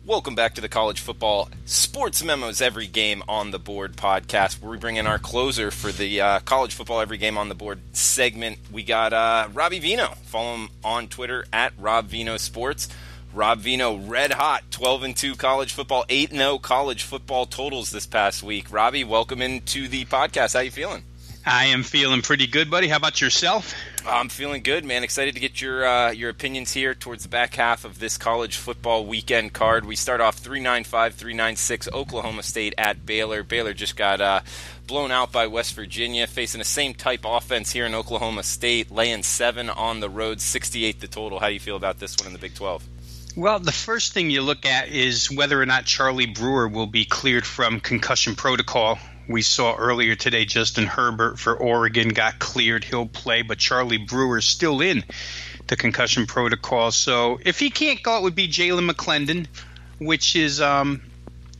Welcome back to the College Football Sports Memos Every Game on the Board podcast, where we bring in our closer for the College Football Every Game on the Board segment. We got Robbie Veno. Follow him on Twitter at Rob Veno Sports. Rob Veno, red hot, 12-2 college football, 8-0 college football totals this past week. Robbie, welcome into the podcast. How you feeling? I am feeling pretty good, buddy. How about yourself? I'm feeling good, man. Excited to get your opinions here towards the back half of this college football weekend card. We start off 3-9-5, 3-9-6, Oklahoma State at Baylor. Baylor just got blown out by West Virginia, facing the same type offense here in Oklahoma State, laying 7 on the road, 68 the total. How do you feel about this one in the Big 12? Well, the first thing you look at is whether or not Charlie Brewer will be cleared from concussion protocol. We saw earlier today Justin Herbert for Oregon got cleared. He'll play, but Charlie Brewer's still in the concussion protocol. So if he can't go, it would be Jalen McClendon, which is not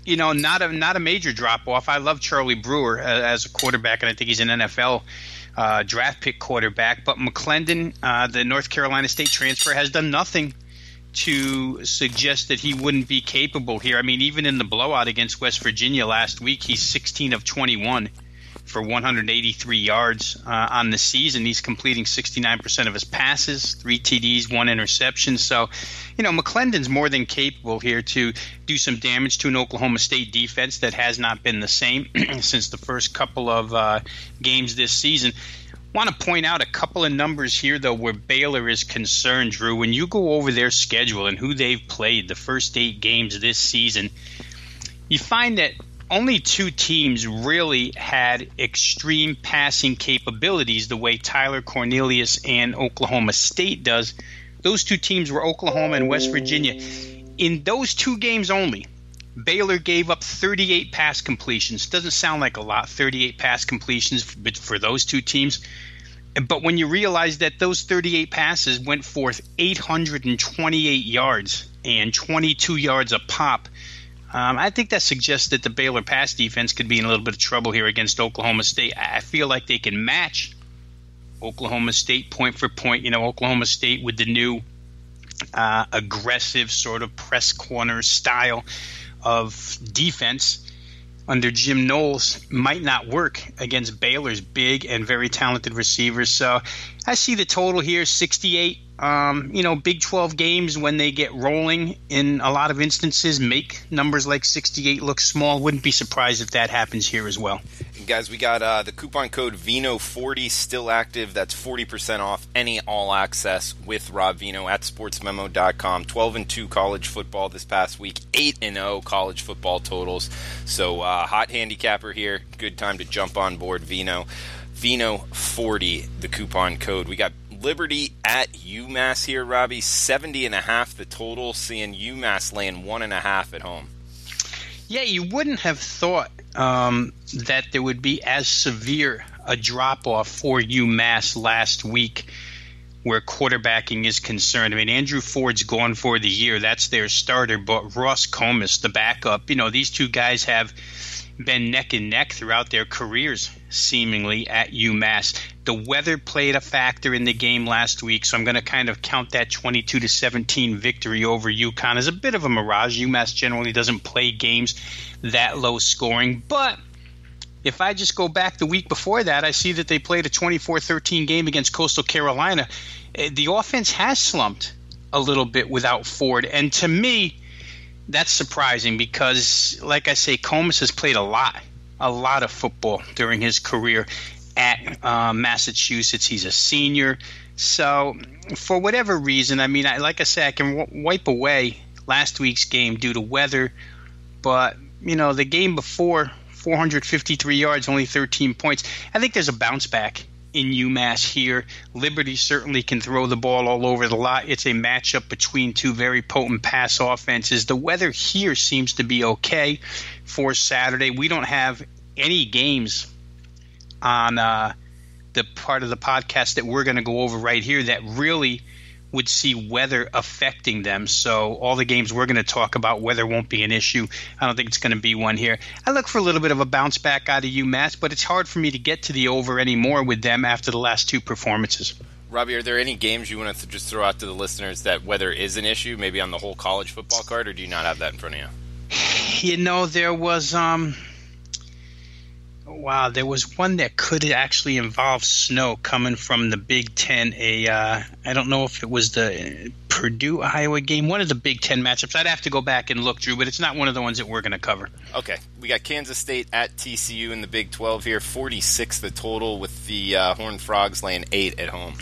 a major drop-off. I love Charlie Brewer as a quarterback, and I think he's an NFL draft pick quarterback. But McClendon, the North Carolina State transfer, has done nothing to suggest that he wouldn't be capable here. I mean, even in the blowout against West Virginia last week, he's 16 of 21 for 183 yards on the season. He's completing 69% of his passes, 3 TDs, 1 interception. So, McClendon's more than capable here to do some damage to an Oklahoma State defense that has not been the same since the first couple of games this season. Want to point out a couple of numbers here, though, where Baylor is concerned, Drew. When you go over their schedule and who they've played the first 8 games this season, you find that only 2 teams really had extreme passing capabilities the way Tyler Cornelius and Oklahoma State does. Those 2 teams were Oklahoma and West Virginia. In those 2 games only, Baylor gave up 38 pass completions. Doesn't sound like a lot, 38 pass completions for those 2 teams. But when you realize that those 38 passes went forth 828 yards and 22 yards a pop, I think that suggests that the Baylor pass defense could be in a little bit of trouble here against Oklahoma State. I feel like they can match Oklahoma State point for point. Oklahoma State with the new aggressive sort of press corner style of defense under Jim Knowles might not work against Baylor's big and very talented receivers. So I see the total here, 68. Big 12 games, when they get rolling in a lot of instances, make numbers like 68 look small. Wouldn't be surprised if that happens here as well. And guys, we got the coupon code VENO40 still active. That's 40% off any all-access with Rob Veno at sportsmemo.com. 12-2 college football this past week, 8-0 college football totals. So hot handicapper here. Good time to jump on board Veno. Veno40, the coupon code. We got Liberty at UMass here, Robbie. 70.5 the total, seeing UMass laying 1.5 at home. Yeah, you wouldn't have thought that there would be as severe a drop-off for UMass last week where quarterbacking is concerned. I mean, Andrew Ford's gone for the year. That's their starter. But Ross Comas, the backup, these 2 guys have been neck and neck throughout their careers, seemingly, at UMass. The weather played a factor in the game last week, so I'm going to kind of count that 22-17 victory over UConn as a bit of a mirage. UMass generally doesn't play games that low scoring, but if I just go back the week before that, I see that they played a 24-13 game against Coastal Carolina. The offense has slumped a little bit without Ford, and to me, that's surprising because, like I say, Comas has played a lot of football during his career at Massachusetts. He's a senior. So for whatever reason, I mean, like I say, I can wipe away last week's game due to weather. But, the game before, 453 yards, only 13 points. I think there's a bounce back in UMass here. Liberty certainly can throw the ball all over the lot. It's a matchup between 2 very potent pass offenses. The weather here seems to be okay for Saturday. We don't have any games on the part of the podcast that we're going to go over right here that really would see weather affecting them. So all the games we're going to talk about, weather won't be an issue. I don't think it's going to be one here. I look for a little bit of a bounce back out of UMass, but it's hard for me to get to the over anymore with them after the last 2 performances. Robbie, are there any games you want to just throw out to the listeners that weather is an issue, maybe on the whole college football card, or do you not have that in front of you? There was there was one that could actually involve snow coming from the Big Ten. I don't know if it was the Purdue-Iowa game, one of the Big Ten matchups. I'd have to go back and look, Drew, but it's not one of the ones that we're going to cover. Okay. We got Kansas State at TCU in the Big 12 here, 46 the total, with the Horned Frogs laying 8 at home.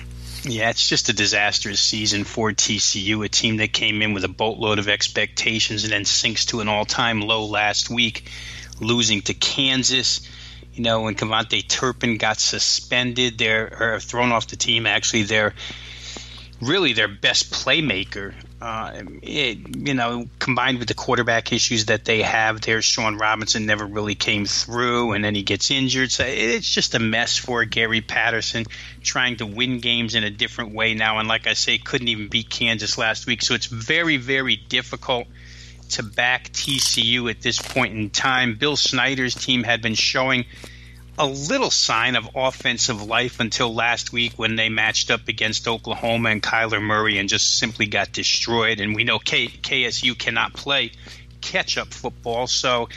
Yeah, it's just a disastrous season for TCU, a team that came in with a boatload of expectations and then sinks to an all-time low last week, losing to Kansas. When Cavante Turpin got suspended, or thrown off the team, actually, they're really their best playmaker. Combined with the quarterback issues that they have there, Sean Robinson never really came through, and then he gets injured. So it's just a mess for Gary Patterson, trying to win games in a different way now. And like I say, couldn't even beat Kansas last week. So it's very, very difficult to back TCU at this point in time. Bill Snyder's team had been showing a little sign of offensive life until last week when they matched up against Oklahoma and Kyler Murray and just simply got destroyed. And we know KSU cannot play catch-up football. So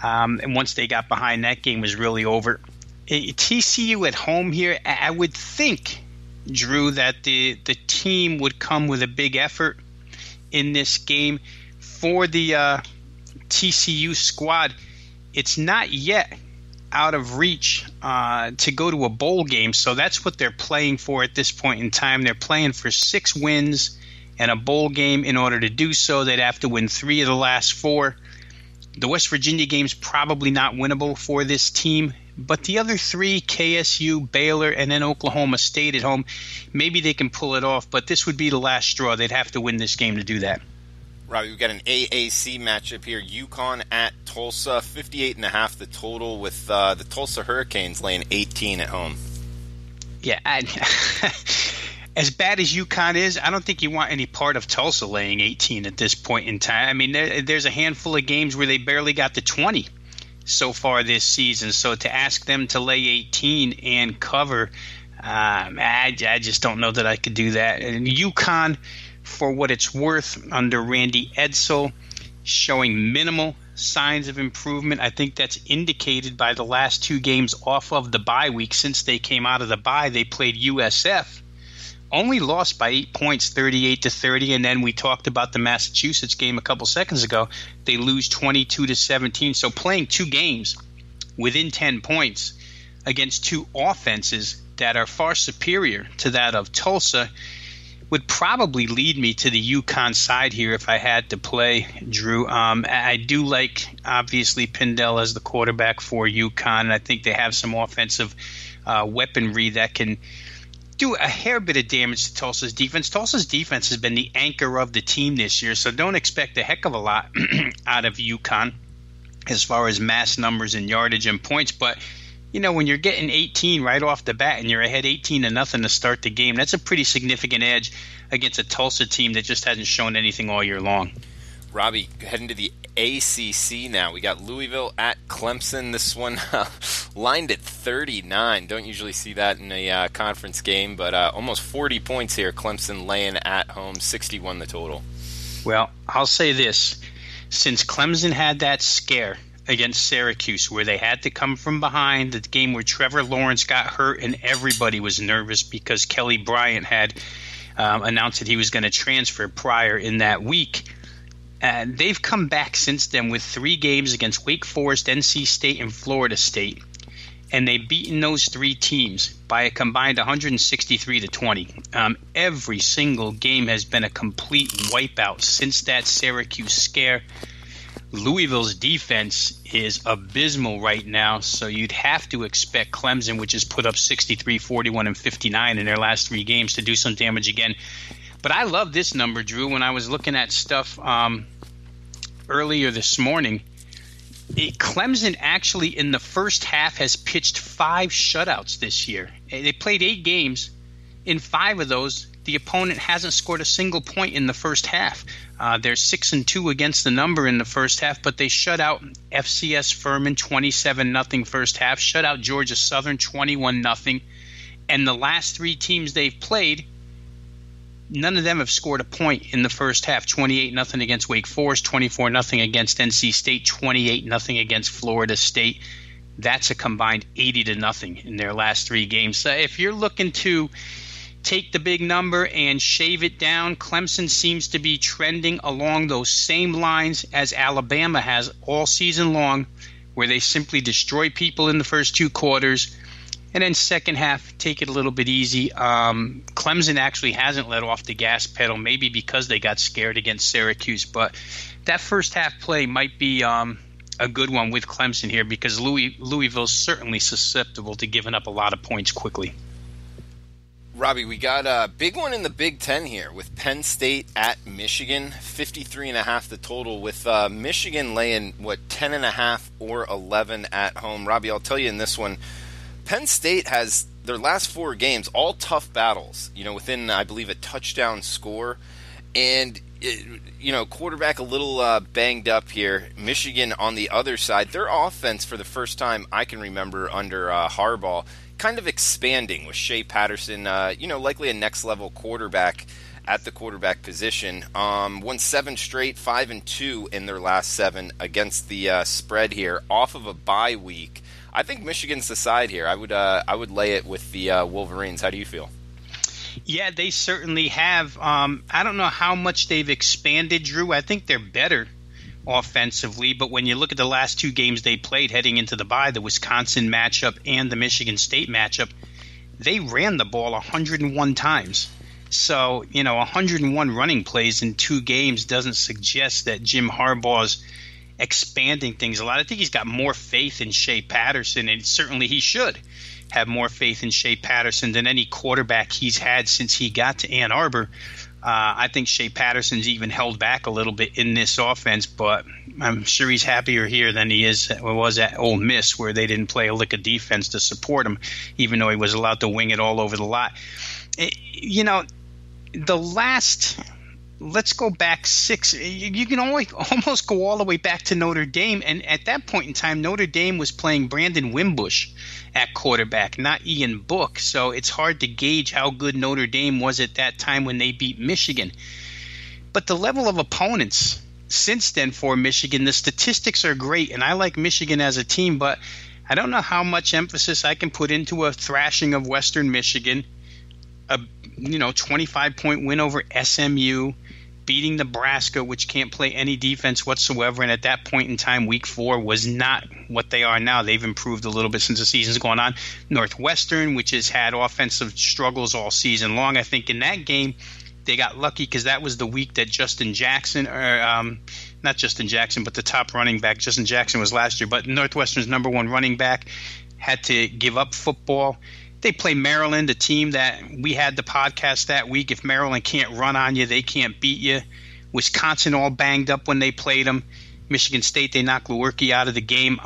and once they got behind, that game was really over. TCU at home here, I would think, Drew, that the team would come with a big effort in this game. For the TCU squad, it's not yet out of reach to go to a bowl game, so that's what they're playing for at this point in time. They're playing for 6 wins and a bowl game. In order to do so, they'd have to win 3 of the last 4. The West Virginia game's probably not winnable for this team, but the other 3, KSU, Baylor, and then Oklahoma State at home, maybe they can pull it off, but this would be the last straw. They'd have to win this game to do that. Robbie, we've got an AAC matchup here. UConn at Tulsa, 58.5 the total, with the Tulsa Hurricanes laying 18 at home. Yeah, as bad as UConn is, I don't think you want any part of Tulsa laying 18 at this point in time. I mean, there's a handful of games where they barely got to 20 so far this season. So to ask them to lay 18 and cover, I just don't know that I could do that. And UConn, for what it's worth, under Randy Edsall, showing minimal signs of improvement. I think that's indicated by the last 2 games off of the bye week. Since they came out of the bye, they played USF, only lost by 8 points, 38-30, and then we talked about the Massachusetts game a couple seconds ago. They lose 22-17. So playing 2 games within 10 points against 2 offenses that are far superior to that of Tulsa would probably lead me to the UConn side here if I had to play, Drew. I do like, obviously, Pindell as the quarterback for UConn, and I think they have some offensive weaponry that can do a hair bit of damage to Tulsa's defense. Tulsa's defense has been the anchor of the team this year, so don't expect a heck of a lot out of UConn as far as mass numbers and yardage and points. But when you're getting 18 right off the bat and you're ahead 18-0 to start the game, that's a pretty significant edge against a Tulsa team that just hasn't shown anything all year long. Robbie, heading to the ACC now. We got Louisville at Clemson. This one lined at 39. Don't usually see that in a conference game, but almost 40 points here. Clemson laying at home, 61 the total. Well, I'll say this. Since Clemson had that scare against Syracuse where they had to come from behind, the game where Trevor Lawrence got hurt and everybody was nervous because Kelly Bryant had announced that he was going to transfer prior in that week. They've come back since then with 3 games against Wake Forest, NC State, and Florida State, and they've beaten those 3 teams by a combined 163-20. Every single game has been a complete wipeout since that Syracuse scare. Louisville's defense is abysmal right now, so you'd have to expect Clemson, which has put up 63, 41, and 59 in their last 3 games, to do some damage again. But I love this number, Drew. When I was looking at stuff earlier this morning, Clemson actually in the first half has pitched 5 shutouts this year. They played 8 games. In 5 of those, the opponent hasn't scored a single point in the first half. They're 6-2 against the number in the first half, but they shut out FCS Furman 27-0 first half, shut out Georgia Southern 21-0, And the last three teams they've played, none of them have scored a point in the first half. 28-0 against Wake Forest, 24-0 against NC State, 28-0 against Florida State. That's a combined 80-0 in their last three games. So if you're looking to take the big number and shave it down, Clemson seems to be trending along those same lines as Alabama has all season long, where they simply destroy people in the first two quarters, and then second half, take it a little bit easy. Clemson actually hasn't let off the gas pedal, maybe because they got scared against Syracuse. But that first half play might be a good one with Clemson here, because Louisville's certainly susceptible to giving up a lot of points quickly. Robbie, we got a big one in the Big Ten here with Penn State at Michigan, 53.5 the total, with Michigan laying, 10.5 or 11 at home. Robbie, I'll tell you in this one, Penn State has their last four games, all tough battles, within, I believe, a touchdown score. And, quarterback a little banged up here. Michigan on the other side, their offense for the first time I can remember under Harbaugh, kind of expanding with Shea Patterson, likely a next-level quarterback at the quarterback position. Won 7 straight, 5-2 in their last 7 against the spread here, off of a bye week. I think Michigan's the side here. I would lay it with the Wolverines. How do you feel? Yeah, they certainly have. I don't know how much they've expanded, Drew. I think they're better offensively, but when you look at the last two games they played heading into the bye, the Wisconsin matchup and the Michigan State matchup, they ran the ball 101 times. So, 101 running plays in 2 games doesn't suggest that Jim Harbaugh's expanding things a lot. I think he's got more faith in Shea Patterson, and certainly he should have more faith in Shea Patterson than any quarterback he's had since he got to Ann Arbor. I think Shea Patterson's even held back a little bit in this offense, but I'm sure he's happier here than he was at Ole Miss, where they didn't play a lick of defense to support him, even though he was allowed to wing it all over the lot. Let's go back 6. You can almost go all the way back to Notre Dame, and at that point in time, Notre Dame was playing Brandon Wimbush at quarterback, not Ian Book. So it's hard to gauge how good Notre Dame was at that time when they beat Michigan. But the level of opponents since then for Michigan, the statistics are great, and I like Michigan as a team, but I don't know how much emphasis I can put into a thrashing of Western Michigan, a 25-point win over SMU, beating Nebraska, which can't play any defense whatsoever, and at that point in time, Week 4 was not what they are now. They've improved a little bit since the season's gone on. Northwestern, which has had offensive struggles all season long. I think in that game, they got lucky because that was the week that Justin Jackson, not Justin Jackson, but the top running back, Justin Jackson was last year, but Northwestern's number 1 running back had to give up football. They play Maryland, a team that we had the podcast that week. If Maryland can't run on you, they can't beat you. Wisconsin all banged up when they played them. Michigan State, they knocked Lewerke out of the game.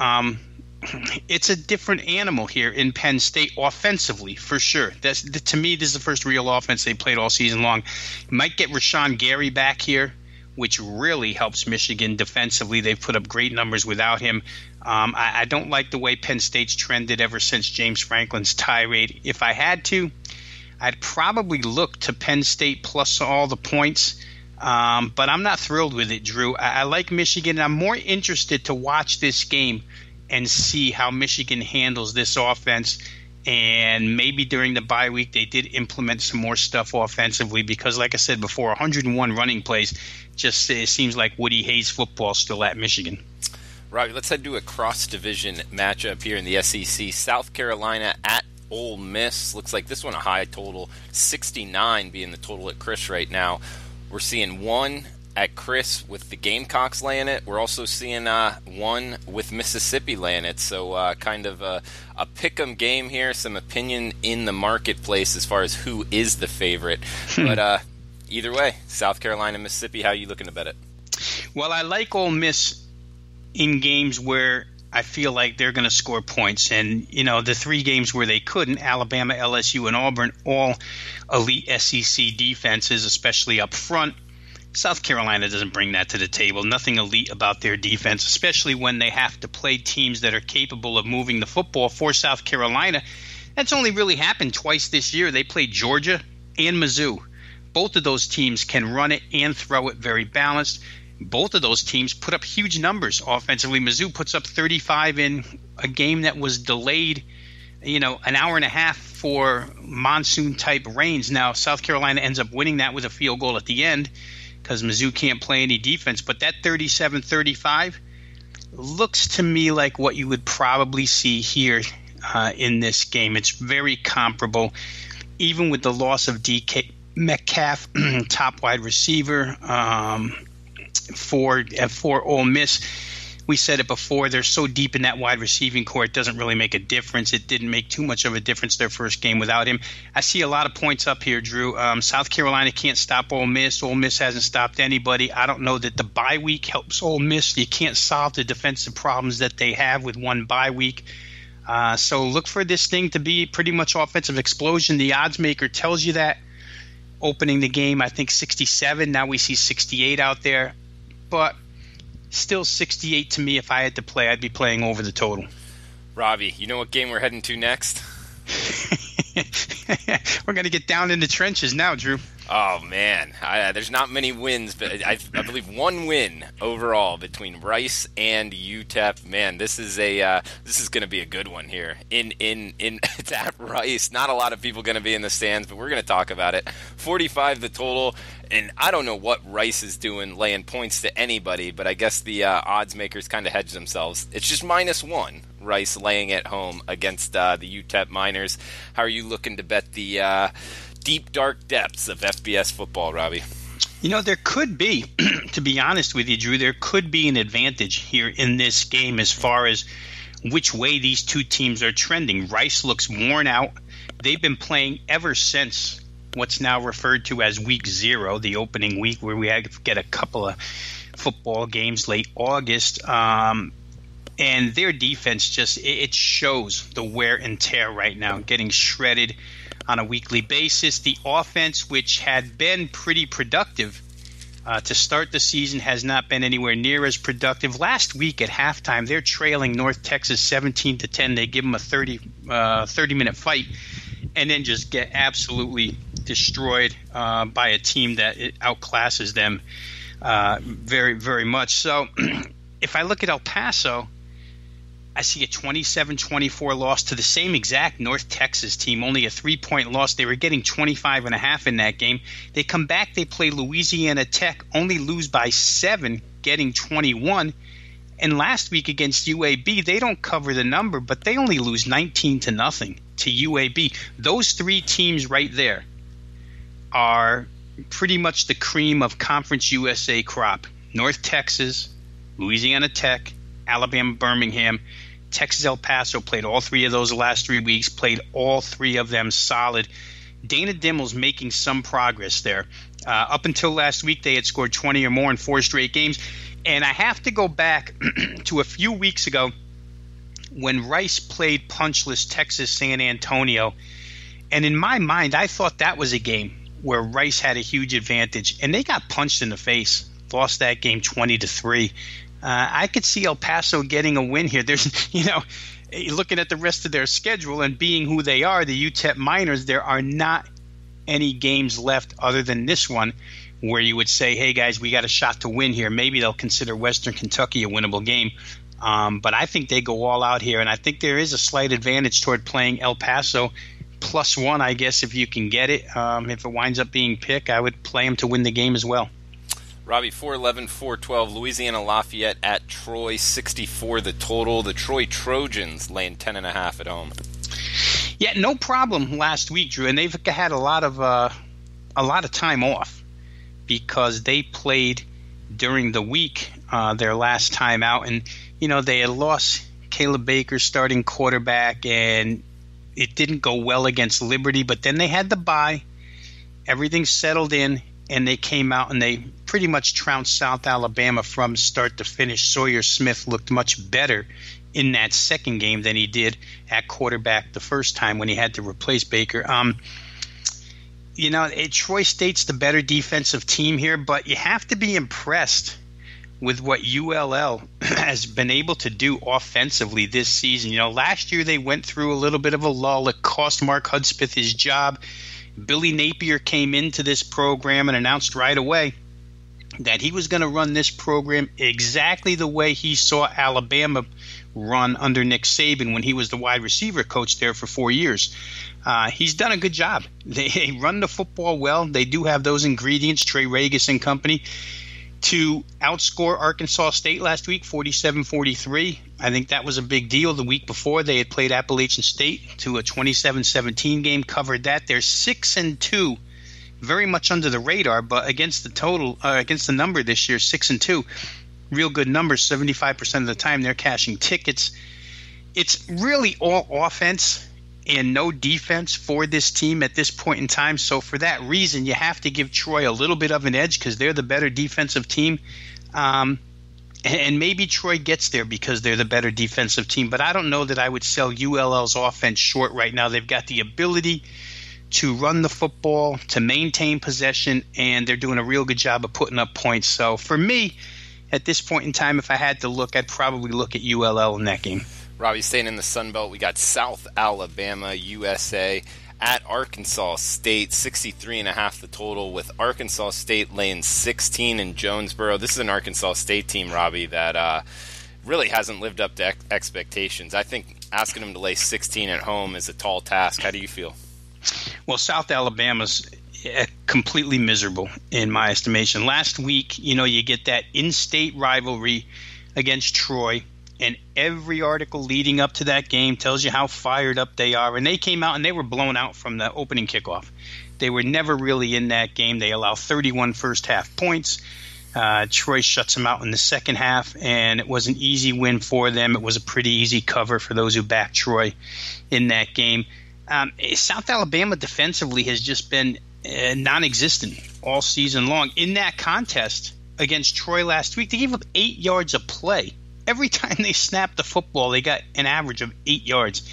It's a different animal here in Penn State offensively, for sure. To me, this is the first real offense they played all season long. Might get Rashawn Gary back here, which really helps Michigan defensively. They've put up great numbers without him. I don't like the way Penn State's trended ever since James Franklin's tirade. If I had to, I'd probably look to Penn State plus all the points, but I'm not thrilled with it, Drew. I like Michigan. I'm more interested to watch this game and see how Michigan handles this offense. And maybe during the bye week they did implement some more stuff offensively because, like I said before, 101 running plays just it seems like Woody Hayes football still at Michigan. Robbie, let's head to a cross-division matchup here in the SEC. South Carolina at Ole Miss. Looks like this one a high total, 69 being the total at Chris right now. We're seeing 1 at Chris with the Gamecocks laying it. We're also seeing 1 with Mississippi laying it. So kind of a pick-em game here, some opinion in the marketplace as far as who is the favorite. But either way, South Carolina, Mississippi, how are you looking to bet it? Well, I like Ole Miss in games where I feel like they're going to score points. And, the 3 games where they couldn't, Alabama, LSU, and Auburn, all elite SEC defenses, especially up front. South Carolina doesn't bring that to the table. Nothing elite about their defense, especially when they have to play teams that are capable of moving the football. For South Carolina, That's only really happened twice this year. They played Georgia and Mizzou. Both of those teams can run it and throw it very balanced. Both of those teams put up huge numbers offensively. Mizzou puts up 35 in a game that was delayed, an hour and a half for monsoon-type rains. Now, South Carolina ends up winning that with a field goal at the end because Mizzou can't play any defense. But that 37-35 looks to me like what you would probably see here in this game. It's very comparable, even with the loss of DK Metcalf, top wide receiver for Ole Miss. We said it before, they're so deep in that wide receiving core, it doesn't really make a difference. It didn't make too much of a difference their first game without him. I see a lot of points up here, Drew. South Carolina can't stop Ole Miss. Ole Miss hasn't stopped anybody. I don't know that the bye week helps Ole Miss. You can't solve the defensive problems that they have with one bye week. So look for this thing to be pretty much offensive explosion. The odds maker tells you that. Opening the game, I think 67. Now we see 68 out there. But still 68 to me. If I had to play, I'd be playing over the total. Robbie, you know what game we're heading to next? We're going to get down in the trenches now, Drew. Oh, man. There's not many wins, but I believe one win overall between Rice and UTEP. Man, this is going to be a good one here. It's at Rice. Not a lot of people going to be in the stands, but we're going to talk about it. 45 the total, and I don't know what Rice is doing laying points to anybody, but I guess the odds makers kind of hedge themselves. It's just -1. Rice laying at home against the UTEP Miners. How are you looking to bet the deep, dark depths of FBS football, Robbie? There could be, to be honest with you, Drew, there could be an advantage here in this game as far as which way these two teams are trending. Rice looks worn out. They've been playing ever since what's now referred to as week 0, the opening week where we had to get a couple of football games late August. And their defense just, it shows the wear and tear right now, getting shredded on a weekly basis. The offense, which had been pretty productive to start the season, has not been anywhere near as productive. Last week at halftime, they're trailing North Texas 17-10. They give them a 30-minute fight and then just get absolutely destroyed by a team that outclasses them very, very much. So if I look at El Paso, I see a 27-24 loss to the same exact North Texas team, only a 3-point loss. They were getting 25.5 in that game. They come back, they play Louisiana Tech, only lose by 7, getting 21. And last week against UAB, they don't cover the number, but they only lose 19-0 to UAB. Those three teams right there are pretty much the cream of Conference USA crop. North Texas, Louisiana Tech, Alabama, Birmingham, Texas, El Paso played all three of those the last 3 weeks, played all three of them solid. Dana Dimel's making some progress there. Up until last week, they had scored 20 or more in 4 straight games. And I have to go back to a few weeks ago when Rice played punchless Texas San Antonio. And in my mind, I thought that was a game where Rice had a huge advantage. And they got punched in the face, lost that game 20-3. I could see El Paso getting a win here. There's, looking at the rest of their schedule and being who they are, the UTEP Miners, there are not any games left other than this one where you would say, hey, guys, we got a shot to win here. Maybe they'll consider Western Kentucky a winnable game. But I think they go all out here, and I think there is a slight advantage toward playing El Paso. +1, I guess, if you can get it. If it winds up being pick, I would play them to win the game as well. Robbie, 4-11, 4-12, Louisiana Lafayette at Troy, 64 the total. The Troy Trojans laying 10.5 at home. Yeah, no problem last week, Drew, and they've had a lot of time off because they played during the week their last time out, and they had lost Caleb Baker, starting quarterback, and it didn't go well against Liberty, but then they had the bye. Everything settled in, and they came out and they pretty much trounced South Alabama from start to finish. Sawyer Smith looked much better in that second game than he did at quarterback the first time when he had to replace Baker. Troy State's the better defensive team here, but you have to be impressed with what ULL has been able to do offensively this season. Last year they went through a little bit of a lull. It cost Mark Hudspeth his job. Billy Napier came into this program and announced right away that he was going to run this program exactly the way he saw Alabama run under Nick Saban when he was the wide receiver coach there for 4 years. He's done a good job. They run the football well. They do have those ingredients, Trey Regis and company, to outscore Arkansas State last week, 47-43. I think that was a big deal. The week before, they had played Appalachian State to a 27-17 game, covered that. They're 6-2, very much under the radar, but against the number this year, 6-2, real good numbers. 75% of the time, they're cashing tickets. It's really all offense and no defense for this team at this point in time. So for that reason, you have to give Troy a little bit of an edge because they're the better defensive team. And maybe Troy gets there because they're the better defensive team. But I don't know that I would sell ULL's offense short right now. They've got the ability to run the football, to maintain possession, and they're doing a real good job of putting up points. So for me, at this point in time, if I had to look, I'd probably look at ULL in that game. Robbie, staying in the Sun Belt, we got South Alabama, USA, at Arkansas State, 63.5 the total, with Arkansas State laying 16 in Jonesboro. This is an Arkansas State team, Robbie, that really hasn't lived up to expectations. I think asking them to lay 16 at home is a tall task. How do you feel? Well, South Alabama's completely miserable in my estimation. Last week, you get that in-state rivalry against Troy. And every article leading up to that game tells you how fired up they are. And they came out and they were blown out from the opening kickoff. They were never really in that game. They allow 31 first-half points. Troy shuts them out in the second half, and it was an easy win for them. It was a pretty easy cover for those who backed Troy in that game. South Alabama defensively has just been non-existent all season long. In that contest against Troy last week, they gave up 8 yards a play. Every time they snapped the football, they got an average of 8 yards.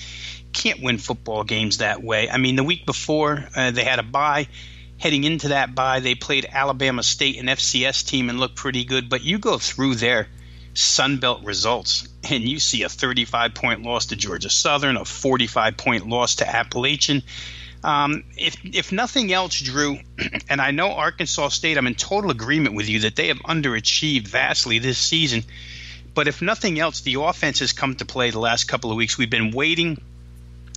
Can't win football games that way. I mean, the week before, they had a bye. Heading into that bye, they played Alabama State, an FCS team, and looked pretty good. But you go through their Sun Belt results, and you see a 35-point loss to Georgia Southern, a 45-point loss to Appalachian. If nothing else, Drew, and I know Arkansas State, I'm in total agreement with you that they have underachieved vastly this season. But if nothing else, the offense has come to play the last couple of weeks. We've been waiting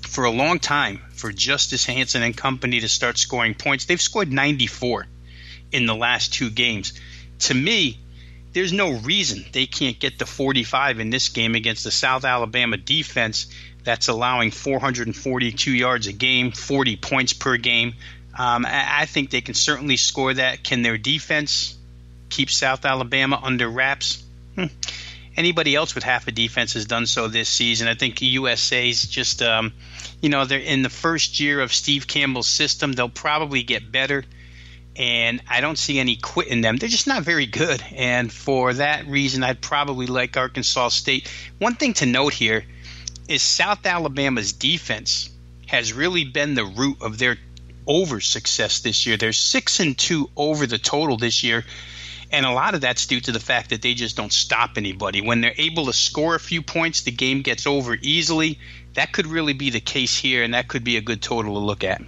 for a long time for Justice Hansen and company to start scoring points. They've scored 94 in the last 2 games. To me, there's no reason they can't get to 45 in this game against the South Alabama defense that's allowing 442 yards a game, 40 points per game. I think they can certainly score that. Can their defense keep South Alabama under wraps? Anybody else with half a defense has done so this season. I think USA's just, they're in the first year of Steve Campbell's system. They'll probably get better, and I don't see any quit in them. They're just not very good, and for that reason, I'd probably like Arkansas State. One thing to note here is South Alabama's defense has really been the root of their over success this year. They're 6-2 over the total this year. And a lot of that's due to the fact that they just don't stop anybody. When they're able to score a few points, the game gets over easily. That could really be the case here, and that could be a good total to look at.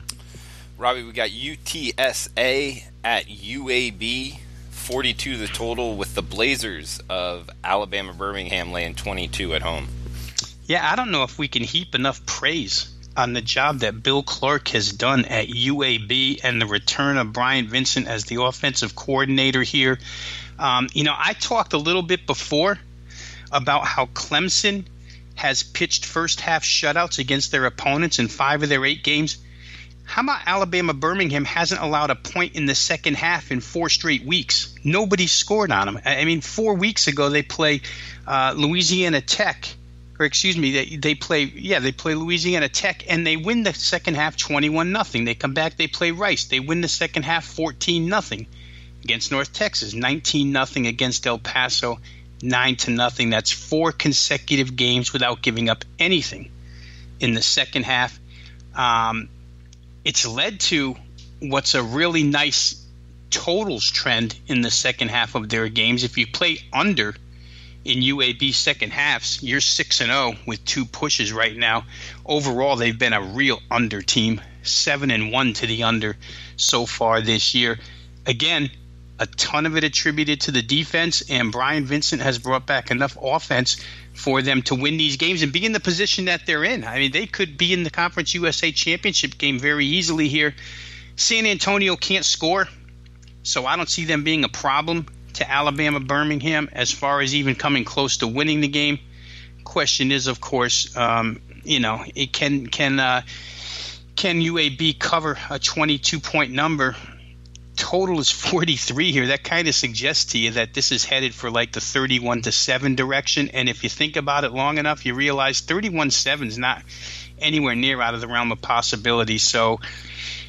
Robbie, we got UTSA at UAB, 42 the total, with the Blazers of Alabama Birmingham laying 22 at home. Yeah, I don't know if we can heap enough praise on the job that Bill Clark has done at UAB and the return of Brian Vincent as the offensive coordinator here. I talked a little bit before about how Clemson has pitched first-half shutouts against their opponents in 5 of their 8 games. How about Alabama Birmingham hasn't allowed a point in the second half in 4 straight weeks? Nobody scored on them. I mean, 4 weeks ago they play Louisiana Tech. They play Louisiana Tech, and they win the second half 21-0. They come back, they play Rice. They win the second half 14-0 against North Texas, 19-0 against El Paso, 9-0. That's 4 consecutive games without giving up anything in the second half. It's led to what's a really nice totals trend in the second half of their games. If you play under in UAB second halves. You're 6-0 with 2 pushes right now. Overall, they've been a real under team, 7-1 to the under so far this year. Again, a ton of it attributed to the defense, and Brian Vincent has brought back enough offense for them to win these games and be in the position that they're in. I mean, they could be in the Conference USA Championship game very easily here. San Antonio can't score, so I don't see them being a problem to Alabama Birmingham as far as even coming close to winning the game. Question is, of course, can UAB cover a 22-point number? Total is 43 here. That kind of suggests to you that this is headed for like the 31-7 direction. And if you think about it long enough, you realize 31-7 is not anywhere near out of the realm of possibility. So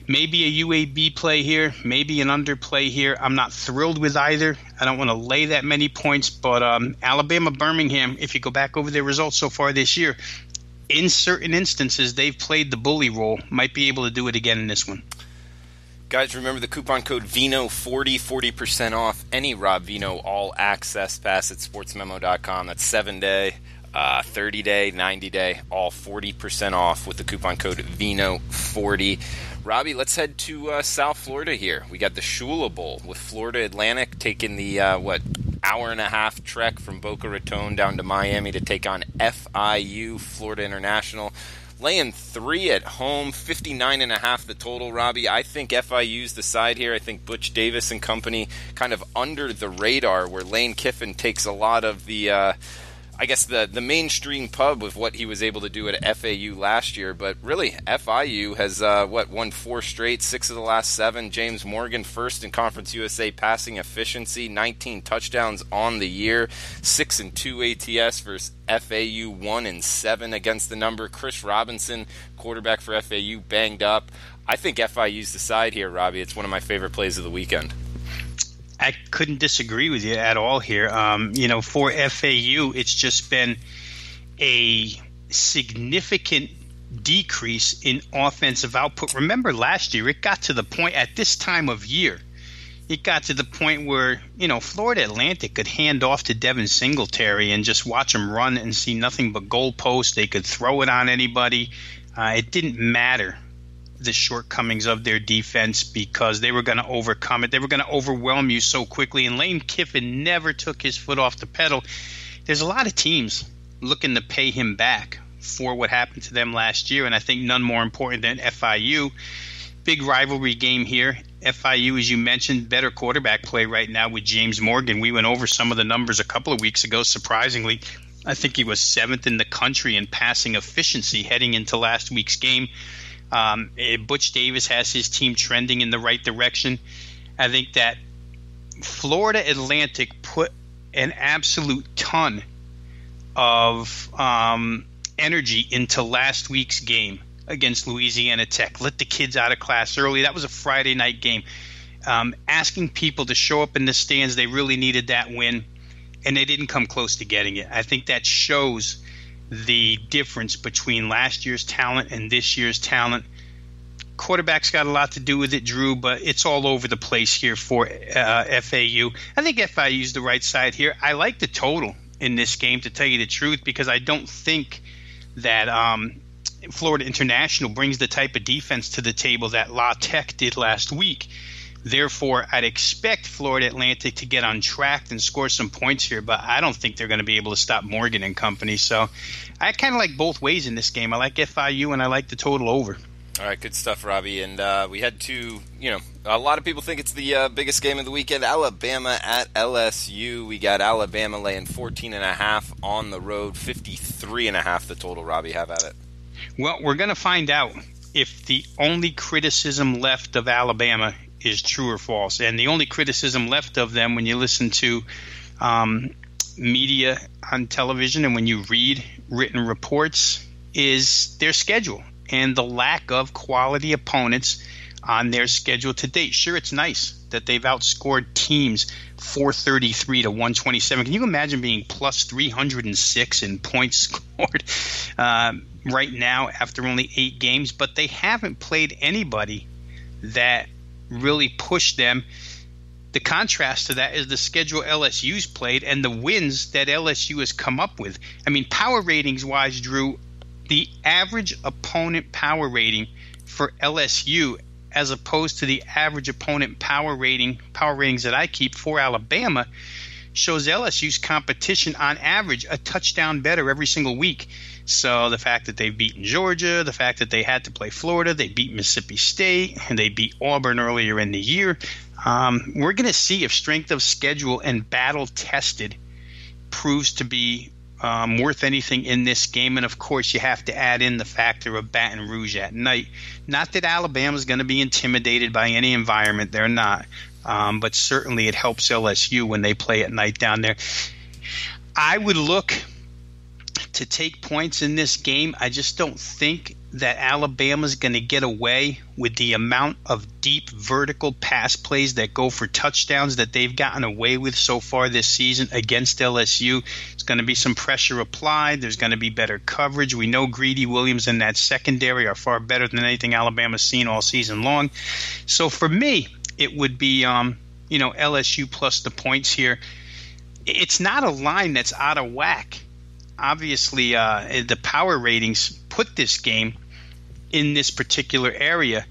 maybe a UAB play here, maybe an underplay here. I'm not thrilled with either. I don't want to lay that many points, but Alabama Birmingham, if you go back over their results so far this year, in certain instances they've played the bully role. Might be able to do it again in this one. Guys, remember the coupon code Veno40, 40% off any Rob Veno all access pass at sportsmemo.com. That's 7-day, 30-day, 90-day, all 40% off with the coupon code Veno40. Robbie, let's head to South Florida here. We got the Shula Bowl with Florida Atlantic taking the, hour-and-a-half trek from Boca Raton down to Miami to take on FIU, Florida International. Laying 3 at home, 59.5 the total, Robbie. I think FIU's the side here. I think Butch Davis and company kind of under the radar, where Lane Kiffin takes a lot of the the mainstream pub with what he was able to do at FAU last year. But really, FIU has won 4 straight, 6 of the last 7. James Morgan first in Conference USA passing efficiency, 19 touchdowns on the year, 6-2 ATS versus FAU, 1-7 against the number. Chris Robinson, quarterback for FAU, banged up. I think FIU's the side here, Robbie. It's one of my favorite plays of the weekend. I couldn't disagree with you at all here. For FAU, it's just been a significant decrease in offensive output. Remember last year, it got to the point at this time of year, it got to the point where, Florida Atlantic could hand off to Devin Singletary and just watch him run and see nothing but goalposts. They could throw it on anybody. It didn't matter the shortcomings of their defense because they were going to overcome it. They were going to overwhelm you so quickly, and Lane Kiffin never took his foot off the pedal. There's a lot of teams looking to pay him back for what happened to them last year, and I think none more important than FIU. Big rivalry game here. FIU, as you mentioned, better quarterback play right now with James Morgan. We went over some of the numbers a couple of weeks ago. Surprisingly, I think he was 7th in the country in passing efficiency heading into last week's game. Butch Davis has his team trending in the right direction. I think that Florida Atlantic put an absolute ton of energy into last week's game against Louisiana Tech. Let the kids out of class early. That was a Friday night game. Asking people to show up in the stands, they really needed that win, and they didn't come close to getting it. I think that shows the difference between last year's talent and this year's talent. Quarterback's got a lot to do with it, Drew, but it's all over the place here for FAU. I think FIU's the right side here. I like the total in this game, to tell you the truth, because I don't think that Florida International brings the type of defense to the table that La Tech did last week. Therefore, I'd expect Florida Atlantic to get on track and score some points here, but I don't think they're going to be able to stop Morgan and company. So I kind of like both ways in this game. I like FIU and I like the total over. All right, good stuff, Robbie. And we had to, a lot of people think it's the biggest game of the weekend. Alabama at LSU. We got Alabama laying 14.5 on the road, 53.5 the total. Robbie, have at it. Well, we're going to find out if the only criticism left of Alabama is true or false. And the only criticism left of them when you listen to media on television and when you read written reports is their schedule and the lack of quality opponents on their schedule to date. Sure, it's nice that they've outscored teams 433 to 127. Can you imagine being plus 306 in points scored right now after only 8 games? But they haven't played anybody that really pushed them. The contrast to that is the schedule LSU's played and the wins that LSU has come up with. I mean, power ratings-wise, Drew, the average opponent power rating for LSU as opposed to the average opponent power ratings that I keep for Alabama shows LSU's competition on average a touchdown better every single week. So the fact that they've beaten Georgia, the fact that they had to play Florida, they beat Mississippi State, and they beat Auburn earlier in the year, we're going to see if strength of schedule and battle tested proves to be worth anything in this game. And, of course, you have to add in the factor of Baton Rouge at night. Not that Alabama's going to be intimidated by any environment. They're not. But certainly it helps LSU when they play at night down there. I would look to take points in this game. I just don't think that Alabama's going to get away with the amount of deep vertical pass plays that go for touchdowns that they've gotten away with so far this season against LSU. There's going to be some pressure applied. There's going to be better coverage. We know Greedy, Williams, and that secondary are far better than anything Alabama's seen all season long. So for me, it would be LSU plus the points here. It's not a line that's out of whack. Obviously, the power ratings put this game in this particular area,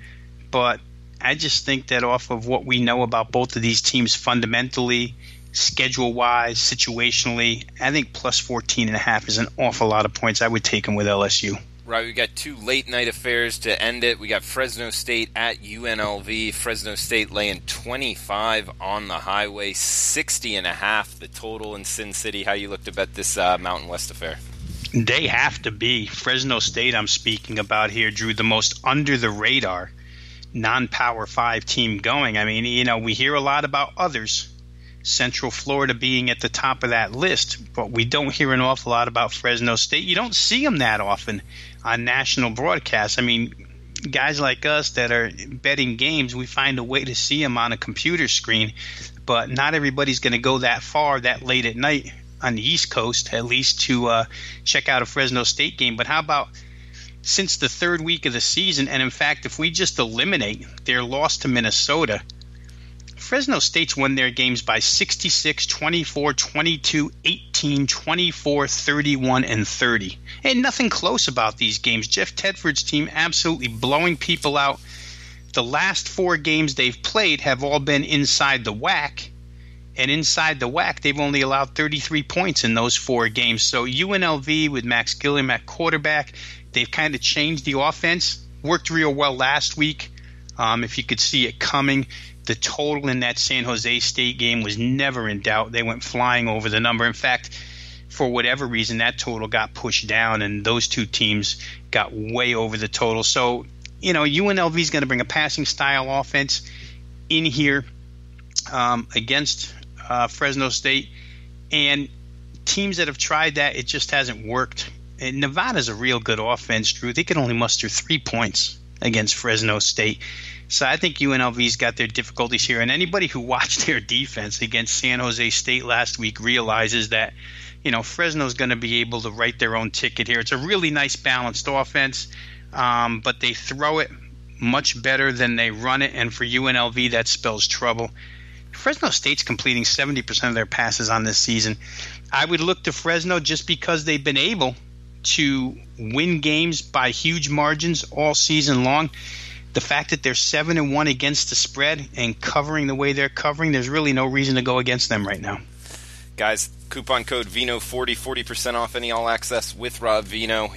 but I just think that off of what we know about both of these teams fundamentally, schedule-wise, situationally, I think plus 14.5 is an awful lot of points. I would take them with LSU. Right, we got two late-night affairs to end it. We got Fresno State at UNLV. Fresno State laying 25 on the highway, 60.5 the total in Sin City. How you look to bet this Mountain West affair? They have to be. Fresno State I'm speaking about here, Drew, the most under-the-radar non-Power 5 team going. I mean, we hear a lot about others, Central Florida being at the top of that list, but we don't hear an awful lot about Fresno State. You don't see them that often on national broadcasts. I mean, guys like us that are betting games, we find a way to see them on a computer screen, but not everybody's going to go that far that late at night on the East Coast, at least to check out a Fresno State game. But how about since the third week of the season, and in fact, if we just eliminate their loss to Minnesota, Fresno State's won their games by 66, 24, 22, 18, 24, 31, and 30. And nothing close about these games. Jeff Tedford's team absolutely blowing people out. The last 4 games they've played have all been inside the WAC. And inside the WAC, they've only allowed 33 points in those 4 games. So UNLV with Max Gilliam at quarterback, they've kind of changed the offense. Worked real well last week, if you could see it coming. The total in that San Jose State game was never in doubt. They went flying over the number. In fact, for whatever reason, that total got pushed down, and those two teams got way over the total. So, UNLV is going to bring a passing style offense in here against Fresno State. And teams that have tried that, it just hasn't worked. And Nevada's a real good offense, Drew. They could only muster 3 points against Fresno State. So I think UNLV's got their difficulties here. And anybody who watched their defense against San Jose State last week realizes that, Fresno's going to be able to write their own ticket here. It's a really nice balanced offense, but they throw it much better than they run it. And for UNLV, that spells trouble. Fresno State's completing 70% of their passes on this season. I would look to Fresno just because they've been able to win games by huge margins all season long. The fact that they're 7-1 against the spread and covering the way they're covering, there's really no reason to go against them right now. Guys, coupon code Veno40, 40% off any all access with Rob Veno.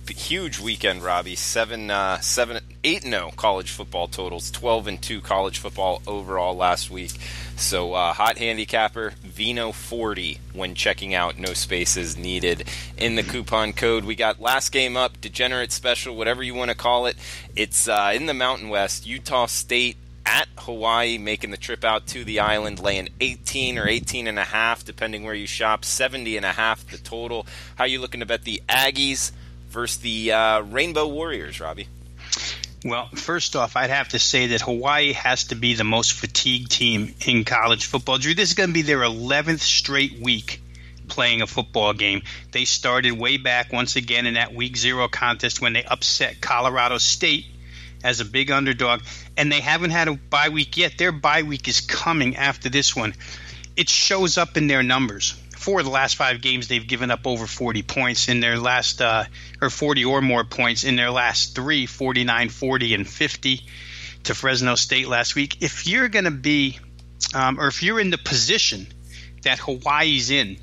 Huge weekend, Robbie. 8-0 college football totals, 12-2 college football overall last week. So hot handicapper, Veno40 when checking out, no spaces needed in the coupon code. We got last game up, degenerate special, whatever you want to call it. It's in the Mountain West, Utah State at Hawaii, making the trip out to the island, laying 18 or 18.5, depending where you shop, 70.5 the total. How you looking to bet the Aggies versus the Rainbow Warriors, Robbie? Well, first off, I'd have to say that Hawaii has to be the most fatigued team in college football. Drew, this is going to be their 11th straight week playing a football game. They started way back once again in that Week 0 contest when they upset Colorado State as a big underdog, and they haven't had a bye week yet. Their bye week is coming after this one. It shows up in their numbers. 4 of the last 5 games, they've given up over 40 points in their last, or 40 or more points in their last 3, 49, 40, and 50 to Fresno State last week. If you're going to be, or if you're in the position that Hawaii's in,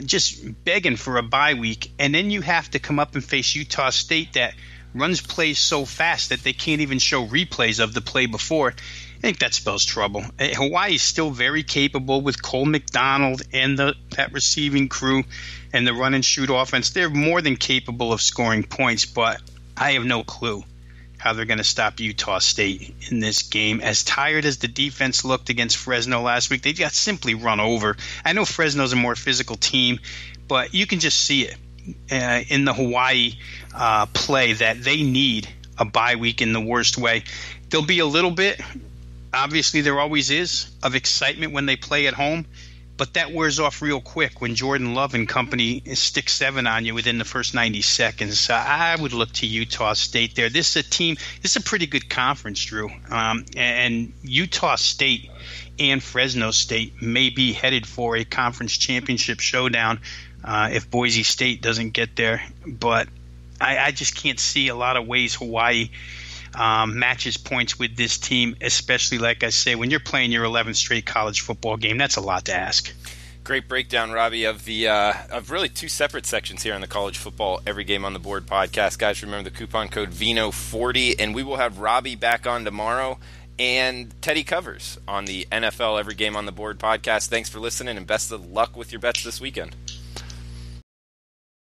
just begging for a bye week, and then you have to come up and face Utah State that runs plays so fast that they can't even show replays of the play before, I think that spells trouble. Hawaii is still very capable with Cole McDonald and that receiving crew and the run and shoot offense. They're more than capable of scoring points, but I have no clue how they're going to stop Utah State in this game. As tired as the defense looked against Fresno last week, they got simply run over. I know Fresno's a more physical team, but you can just see it in the Hawaii play that they need a bye week in the worst way. There'll be a little bit, obviously there always is, of excitement when they play at home, but that wears off real quick when Jordan Love and company stick 7 on you within the first 90 seconds. I would look to Utah State there. This is a pretty good conference, Drew. And Utah State and Fresno State may be headed for a conference championship showdown if Boise State doesn't get there. But I just can't see a lot of ways Hawaii matches points with this team, especially, like I say, when you're playing your 11th straight college football game. That's a lot to ask. Great breakdown, Robbie, of the of really 2 separate sections here on the College Football Every Game on the Board podcast. Guys, remember the coupon code VENO40, and we will have Robbie back on tomorrow and Teddy Covers on the NFL Every Game on the Board podcast. Thanks for listening, and best of luck with your bets this weekend.